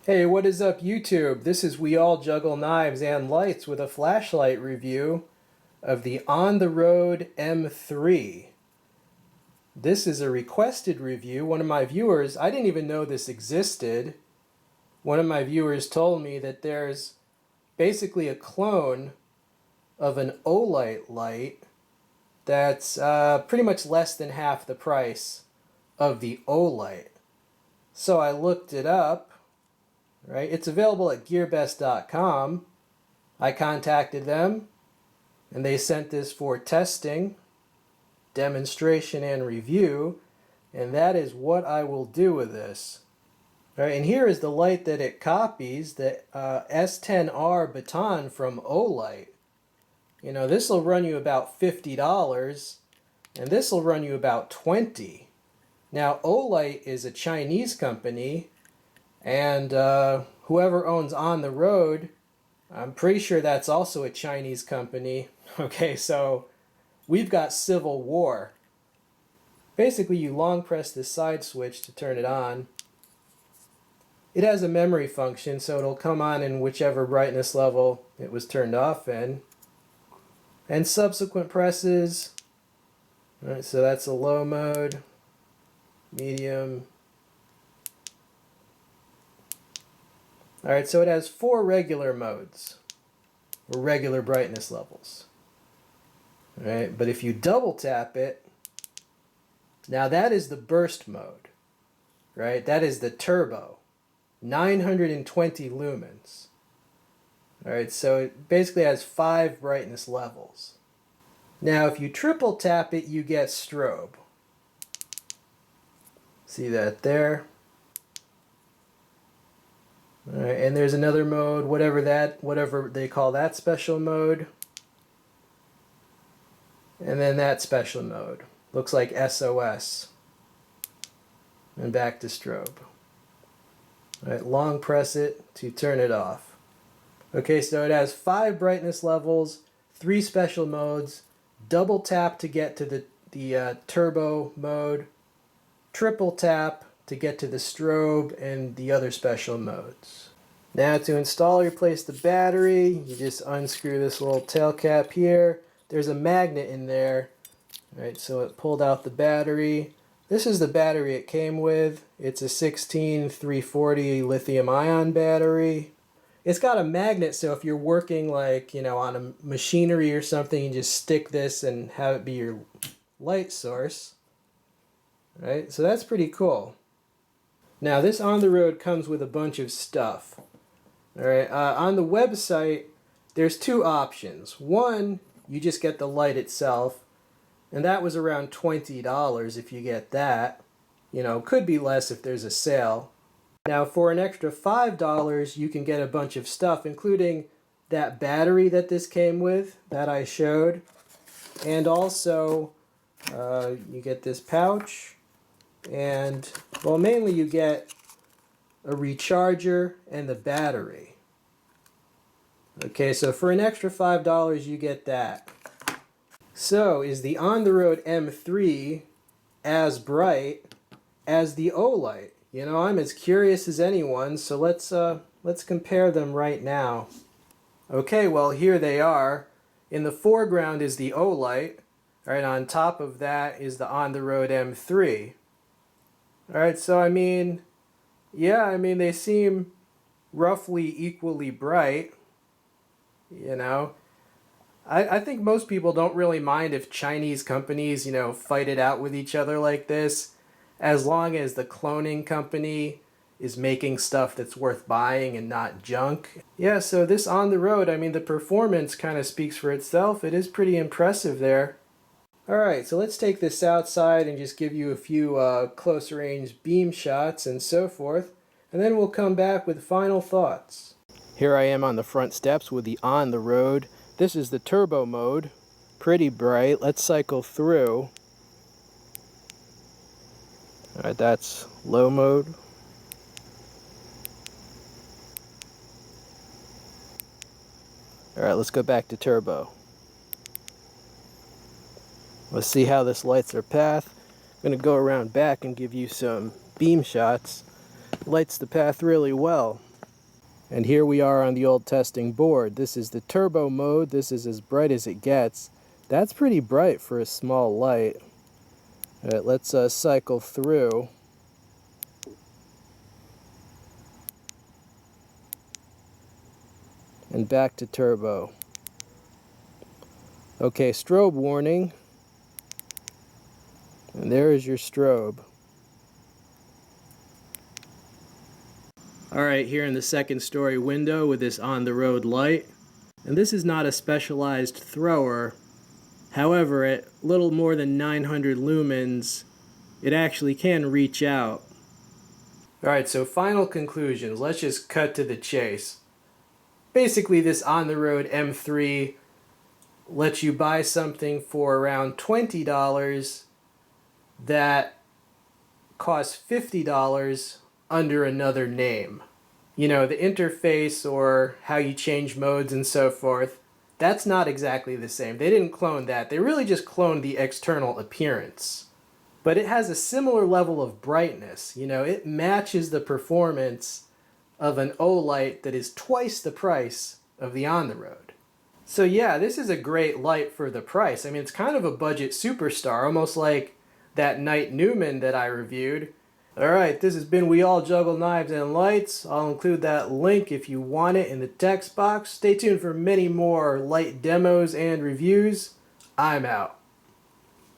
Hey, what is up YouTube? This is We All Juggle Knives and Lights with a flashlight review of the On the Road M3. This is a requested review. One of my viewers, I didn't even know this existed. One of my viewers told me that there's basically a clone of an Olight light that's pretty much less than half the price of the Olight. So I looked it up. Right? It's available at gearbest.com. I contacted them and they sent this for testing, demonstration, and review, and that is what I will do with this. All right, and here is the light that it copies, the S10R baton from Olight. You know, this will run you about $50 and this will run you about $20. Now, Olight is a Chinese company. And whoever owns On the Road, I'm pretty sure that's also a Chinese company. Okay, so we've got civil war. Basically, you long press this side switch to turn it on. It has a memory function, so it'll come on in whichever brightness level it was turned off in. And subsequent presses, all right, so that's a low mode, medium. Alright, so it has 4 regular modes, or regular brightness levels. Alright, but if you double tap it, now that is the burst mode, right? That is the turbo, 920 lumens. Alright, so it basically has 5 brightness levels. Now if you triple tap it, you get strobe. See that there? All right, and there's another mode, whatever they call that special mode. And then that special mode. Looks like SOS. And back to strobe. All right, long press it to turn it off. Okay, so it has 5 brightness levels, 3 special modes, double tap to get to the turbo mode, triple tap to get to the strobe and the other special modes. Now to install or replace the battery, you just unscrew this little tail cap here. There's a magnet in there, right? So it pulled out the battery. This is the battery it came with. It's a 16340 lithium ion battery. It's got a magnet, so if you're working like, on a machinery or something, you just stick this and have it be your light source. Right? So that's pretty cool. Now this On the Road comes with a bunch of stuff. All right, on the website, there's 2 options. One, you just get the light itself, and that was around $20 if you get that. Could be less if there's a sale. Now for an extra $5, you can get a bunch of stuff, including that battery that this came with, that I showed, and also you get this pouch. And, well, mainly you get a recharger and the battery. Okay, so for an extra $5, you get that. So, is the On the Road M3 as bright as the Olight? I'm as curious as anyone, so let's compare them right now. Okay, well, here they are. In the foreground is the Olight. Right on top of that is the On the Road M3. Alright, so they seem roughly equally bright. I think most people don't really mind if Chinese companies, fight it out with each other like this, as long as the cloning company is making stuff that's worth buying and not junk. Yeah, so this On the Road, the performance kind of speaks for itself. It is pretty impressive there. Alright, so let's take this outside and just give you a few close range beam shots and so forth, and then we'll come back with final thoughts. Here I am on the front steps with the On the Road. This is the turbo mode. Pretty bright. Let's cycle through. Alright, that's low mode. Alright, let's go back to turbo. Let's see how this lights our path. I'm going to go around back and give you some beam shots. Lights the path really well. And here we are on the old testing board. This is the turbo mode. This is as bright as it gets. That's pretty bright for a small light. All right, let's cycle through. And back to turbo. Okay, strobe warning. And there is your strobe. Alright, here in the second story window with this on-the-road light. And this is not a specialized thrower. However, at little more than 900 lumens, it actually can reach out. Alright, so final conclusions. Let's just cut to the chase. Basically, this on-the-road M3 lets you buy something for around $20 that costs $50 under another name. You know, the interface or how you change modes and so forth, that's not exactly the same. They didn't clone that. They really just cloned the external appearance. But it has a similar level of brightness. You know, it matches the performance of an Olight that is twice the price of the on-the-road. So yeah, this is a great light for the price. I mean, it's kind of a budget superstar, almost like that 920 that I reviewed. Alright, this has been We All Juggle Knives and Lights. I'll include that link if you want it in the text box. Stay tuned for many more light demos and reviews. I'm out.